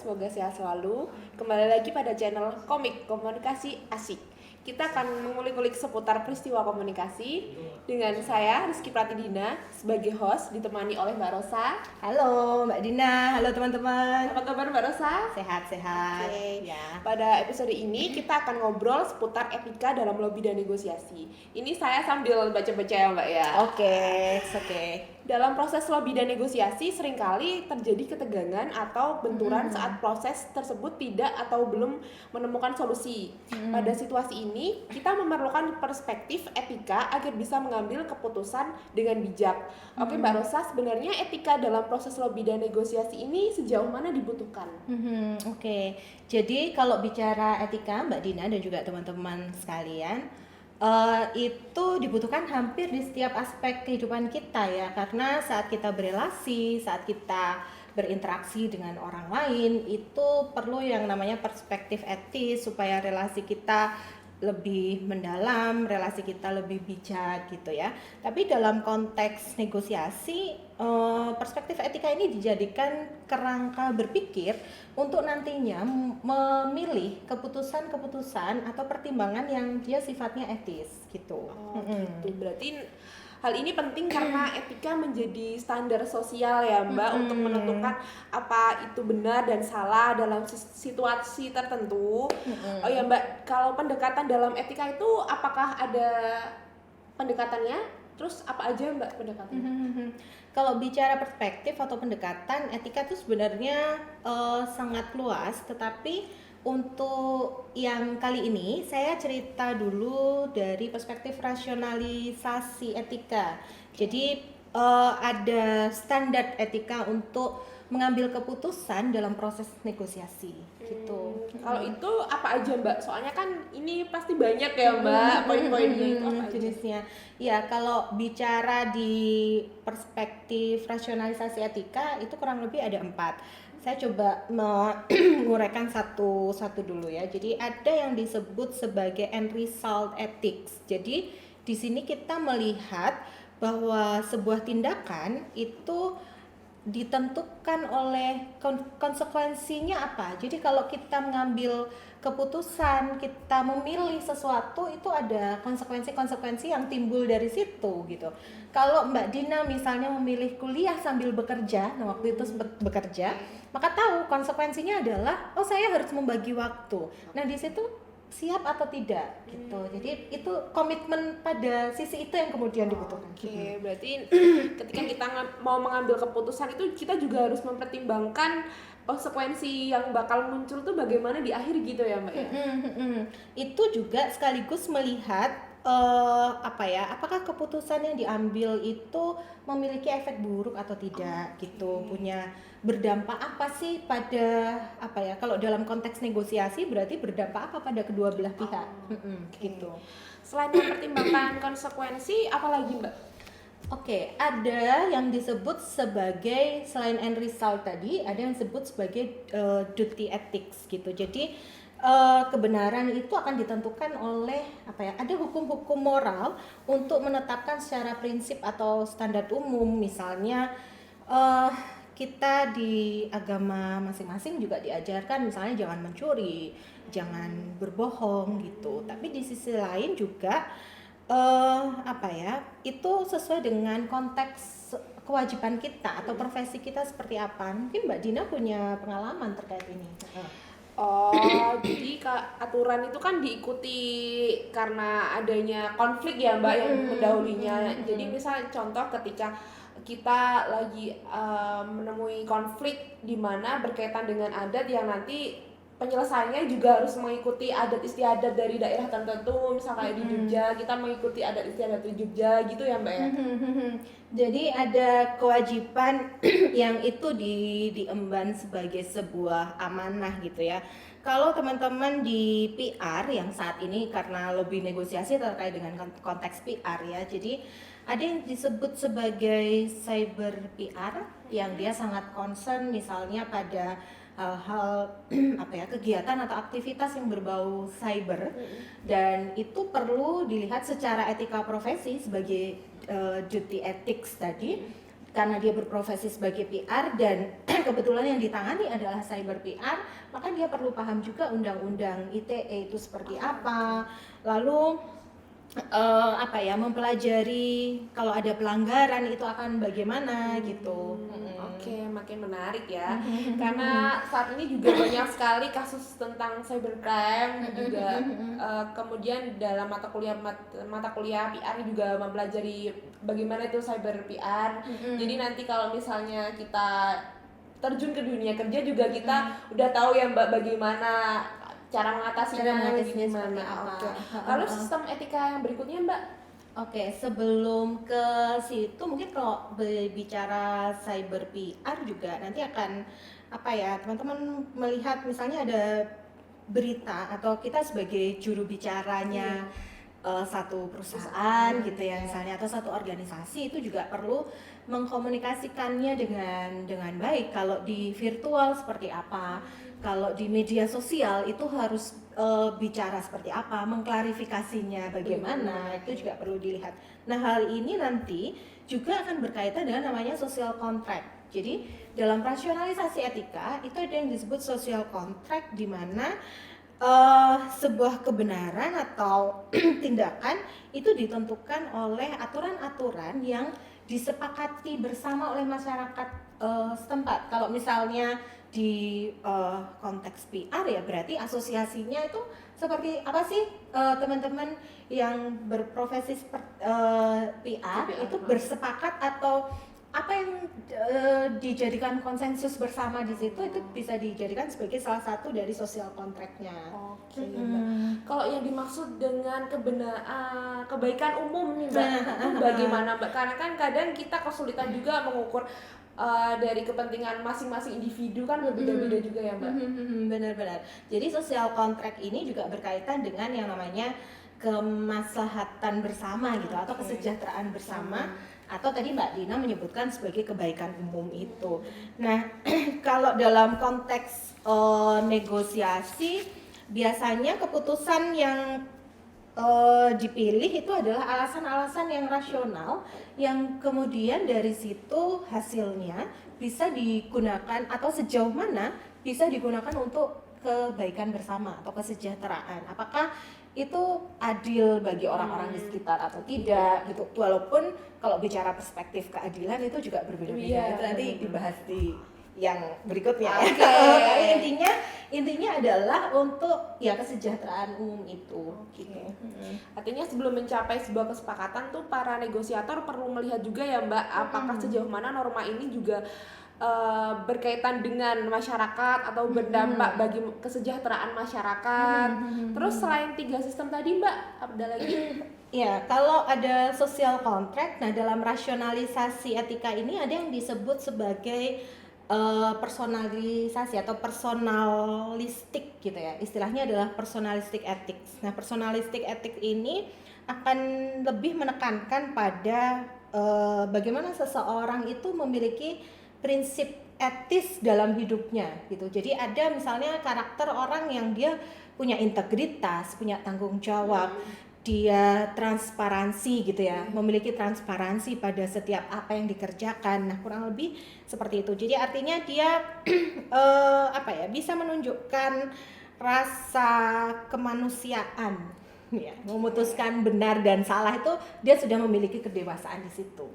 semoga sehat selalu. Kembali lagi pada channel Komik Komunikasi Asik. Kita akan mengulik-ulik seputar peristiwa komunikasi dengan saya Rizky Pratidina sebagai host, ditemani oleh Mbak Rosa. Halo Mbak Dina, halo teman-teman. Apa kabar Mbak Rosa? Sehat-sehat. Oke. Ya. Pada episode ini kita akan ngobrol seputar etika dalam lobby dan negosiasi. Ini saya sambil baca-baca ya Mbak ya. Oke. Dalam proses lobby dan negosiasi seringkali terjadi ketegangan atau benturan saat proses tersebut tidak atau belum menemukan solusi. Pada situasi ini, kita memerlukan perspektif etika agar bisa mengambil keputusan dengan bijak. Oke Mbak Rosa, sebenarnya etika dalam proses lobby dan negosiasi ini sejauh mana dibutuhkan? Oke. Jadi kalau bicara etika Mbak Dina dan juga teman-teman sekalian, itu dibutuhkan hampir di setiap aspek kehidupan kita ya, karena saat kita berelasi, saat kita berinteraksi dengan orang lain, itu perlu yang namanya perspektif etis supaya relasi kita lebih mendalam, relasi kita lebih bijak gitu ya. Tapi dalam konteks negosiasi, perspektif etika ini dijadikan kerangka berpikir untuk nantinya memilih keputusan-keputusan atau pertimbangan yang dia sifatnya etis gitu. Gitu. Berarti hal ini penting karena etika menjadi standar sosial ya Mbak untuk menentukan apa itu benar dan salah dalam situasi tertentu. Oh ya Mbak, kalau pendekatan dalam etika itu apakah ada pendekatannya? Terus apa aja Mbak pendekatannya? Kalau bicara perspektif atau pendekatan, etika itu sebenarnya sangat luas, tetapi untuk yang kali ini saya cerita dulu dari perspektif rasionalisasi etika. Jadi ada standar etika untuk mengambil keputusan dalam proses negosiasi gitu. Kalau itu apa aja Mbak? Soalnya kan ini pasti banyak ya Mbak poin-poinnya itu apa aja? Jenisnya. Ya, kalau bicara di perspektif rasionalisasi etika itu kurang lebih ada 4. Saya coba menguraikan satu-satu dulu ya. Jadi ada yang disebut sebagai end result ethics. Jadi di sini kita melihat bahwa sebuah tindakan itu ditentukan oleh konsekuensinya apa. Jadi kalau kita mengambil keputusan, kita memilih sesuatu, itu ada konsekuensi-konsekuensi yang timbul dari situ gitu. Kalau Mbak Dina misalnya memilih kuliah sambil bekerja, nah waktu itu sempat bekerja, maka tahu konsekuensinya adalah saya harus membagi waktu. Nah di situ siap atau tidak gitu. Jadi itu komitmen pada sisi itu yang kemudian dibutuhkan. Oke, berarti ketika kita mau mengambil keputusan itu kita juga harus mempertimbangkan konsekuensi yang bakal muncul tuh bagaimana di akhir gitu ya Mbak ya. Itu juga sekaligus melihat apakah keputusan yang diambil itu memiliki efek buruk atau tidak gitu, punya berdampak apa sih pada kalau dalam konteks negosiasi berarti berdampak apa pada kedua belah pihak. Gitu. Selain mempertimbangkan konsekuensi, apa lagi Mbak? Oke, ada yang disebut sebagai selain end result tadi, ada yang disebut sebagai duty ethics gitu. Jadi kebenaran itu akan ditentukan oleh ada hukum-hukum moral untuk menetapkan secara prinsip atau standar umum. Misalnya kita di agama masing-masing juga diajarkan misalnya jangan mencuri, jangan berbohong gitu. Tapi di sisi lain juga itu sesuai dengan konteks kewajiban kita atau profesi kita seperti apa. Mungkin Mbak Dina punya pengalaman terkait ini. Jadi aturan itu kan diikuti karena adanya konflik ya Mbak yang mendahulunya. Jadi misal contoh ketika kita lagi menemui konflik di mana berkaitan dengan adat yang nanti penyelesaiannya juga harus mengikuti adat istiadat dari daerah tertentu. Misal kayak di Jogja, kita mengikuti adat istiadat di Jogja gitu ya Mbak ya. Jadi ada kewajiban yang itu diemban sebagai sebuah amanah gitu ya. Kalau teman-teman di PR yang saat ini karena lobby negosiasi terkait dengan konteks PR ya, jadi ada yang disebut sebagai cyber PR yang dia sangat concern misalnya pada hal kegiatan atau aktivitas yang berbau cyber, dan itu perlu dilihat secara etika profesi sebagai duty ethics tadi karena dia berprofesi sebagai PR dan kebetulan yang ditangani adalah cyber PR, maka dia perlu paham juga undang-undang ITE itu seperti apa. Lalu mempelajari kalau ada pelanggaran itu akan bagaimana gitu. Oke, makin menarik ya. Karena saat ini juga banyak sekali kasus tentang cybercrime juga. Kemudian dalam mata kuliah PR juga mempelajari bagaimana itu cyber PR. Jadi nanti kalau misalnya kita terjun ke dunia kerja juga kita udah tahu ya Mbak bagaimana cara mengatasinya seperti apa. Oke. Lalu sistem etika yang berikutnya Mbak? Oke, sebelum ke situ mungkin kalau berbicara cyber PR juga nanti akan teman-teman melihat misalnya ada berita atau kita sebagai juru bicaranya satu perusahaan gitu ya misalnya atau satu organisasi itu juga perlu mengkomunikasikannya dengan baik. Kalau di virtual seperti apa, kalau di media sosial itu harus bicara seperti apa, mengklarifikasinya bagaimana, itu juga perlu dilihat. Nah, hal ini nanti juga akan berkaitan dengan namanya social contract. Jadi, dalam rasionalisasi etika itu ada yang disebut social contract di mana sebuah kebenaran atau tindakan itu ditentukan oleh aturan-aturan yang disepakati bersama oleh masyarakat setempat. Kalau misalnya di konteks PR ya berarti asosiasinya itu seperti apa sih teman-teman yang berprofesi PR itu bersepakat atau apa yang dijadikan konsensus bersama di situ itu bisa dijadikan sebagai salah satu dari social contract-nya. Oke, Mbak. Kalau yang dimaksud dengan kebaikan umum nih Mbak, itu bagaimana Mbak? Karena kan kadang kita kesulitan juga mengukur dari kepentingan masing-masing individu kan berbeda-beda juga ya Mbak. Benar-benar. Jadi social contract ini juga berkaitan dengan yang namanya kemaslahatan bersama gitu atau kesejahteraan bersama atau tadi Mbak Dina menyebutkan sebagai kebaikan umum itu. Nah, kalau dalam konteks negosiasi biasanya keputusan yang dipilih itu adalah alasan-alasan yang rasional yang kemudian dari situ hasilnya bisa digunakan atau sejauh mana bisa digunakan untuk kebaikan bersama atau kesejahteraan. Apakah itu adil bagi orang-orang di sekitar atau tidak gitu. Walaupun kalau bicara perspektif keadilan itu juga berbeda-beda. Itu nanti dibahas di yang berikutnya. Tapi intinya adalah untuk ya kesejahteraan umum itu. Gitu. Artinya sebelum mencapai sebuah kesepakatan tuh para negosiator perlu melihat juga ya Mbak, apakah sejauh mana norma ini juga berkaitan dengan masyarakat atau berdampak bagi kesejahteraan masyarakat. Terus selain 3 sistem tadi Mbak, ada lagi? Ya, kalau ada social contract, nah dalam rasionalisasi etika ini ada yang disebut sebagai personalisasi atau personalistik gitu ya. Istilahnya adalah personalistic ethics. Nah, personalistic ethics ini akan lebih menekankan pada bagaimana seseorang itu memiliki prinsip etis dalam hidupnya gitu. Jadi ada misalnya karakter orang yang dia punya integritas, punya tanggung jawab, dia transparansi gitu ya, memiliki transparansi pada setiap apa yang dikerjakan. Nah, kurang lebih seperti itu. Jadi artinya dia bisa menunjukkan rasa kemanusiaan ya, memutuskan benar dan salah itu dia sudah memiliki kedewasaan di situ.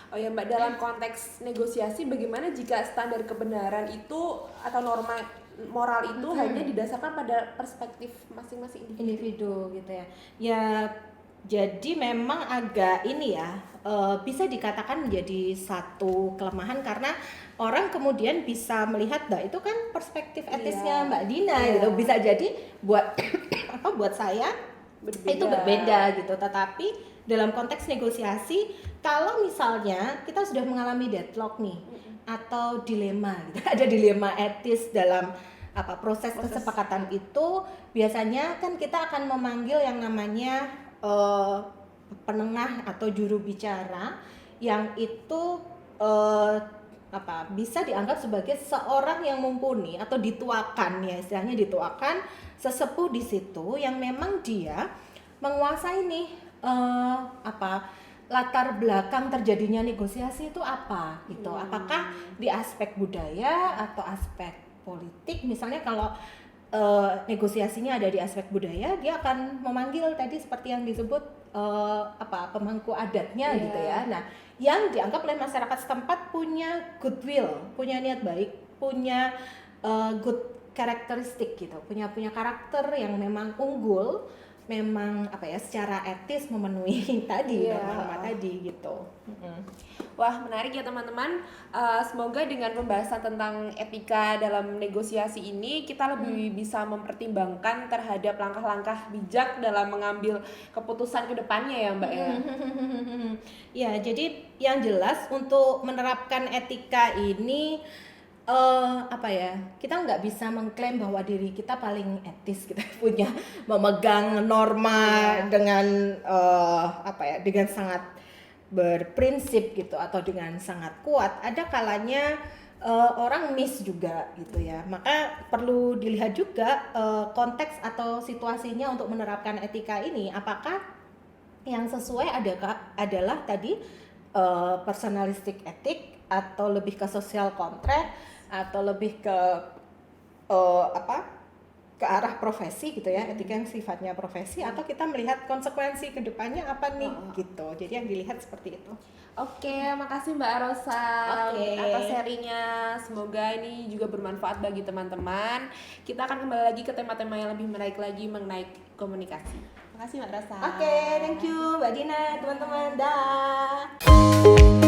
Oh ya Mbak, dalam konteks negosiasi bagaimana jika standar kebenaran itu atau norma moral itu hanya didasarkan pada perspektif masing-masing individu gitu ya. Ya jadi memang agak ini ya bisa dikatakan menjadi satu kelemahan karena orang kemudian bisa melihat itu kan perspektif etisnya Mbak Dina gitu. Bisa jadi buat buat saya itu berbeda gitu. Tetapi dalam konteks negosiasi, kalau misalnya kita sudah mengalami deadlock nih atau dilema gitu, ada dilema etis dalam proses kesepakatan itu, biasanya kan kita akan memanggil yang namanya penengah atau juru bicara yang itu bisa dianggap sebagai seorang yang mumpuni atau dituakan ya, istilahnya dituakan sesepuh di situ yang memang dia menguasai nih latar belakang terjadinya negosiasi itu apa gitu. Apakah di aspek budaya atau aspek politik? Misalnya kalau negosiasinya ada di aspek budaya, dia akan memanggil tadi seperti yang disebut pemangku adatnya gitu ya. Nah, yang dianggap oleh masyarakat setempat punya goodwill, punya niat baik, punya good karakteristik gitu, punya karakter yang memang unggul, memang secara etis memenuhi tadi norma tadi gitu. Wah, menarik ya teman-teman. Semoga dengan pembahasan tentang etika dalam negosiasi ini kita lebih bisa mempertimbangkan terhadap langkah-langkah bijak dalam mengambil keputusan ke depannya ya Mbak ya. Ya, jadi yang jelas untuk menerapkan etika ini kita nggak bisa mengklaim bahwa diri kita paling etis, kita punya memegang norma dengan dengan sangat berprinsip gitu atau dengan sangat kuat. Ada kalanya orang miss juga gitu ya, maka perlu dilihat juga konteks atau situasinya untuk menerapkan etika ini. Apakah yang sesuai adalah tadi personalistic ethic atau lebih ke social contract atau lebih ke ke arah profesi gitu ya, etika yang sifatnya profesi, atau kita melihat konsekuensi kedepannya apa nih gitu. Jadi yang dilihat seperti itu. Oke, makasih Mbak Rosa atas sharingnya. Semoga ini juga bermanfaat bagi teman-teman. Kita akan kembali lagi ke tema-tema yang lebih menarik lagi mengenai komunikasi. Makasih Mbak Rosa. Oke, thank you Mbak Dina, teman-teman. Dah.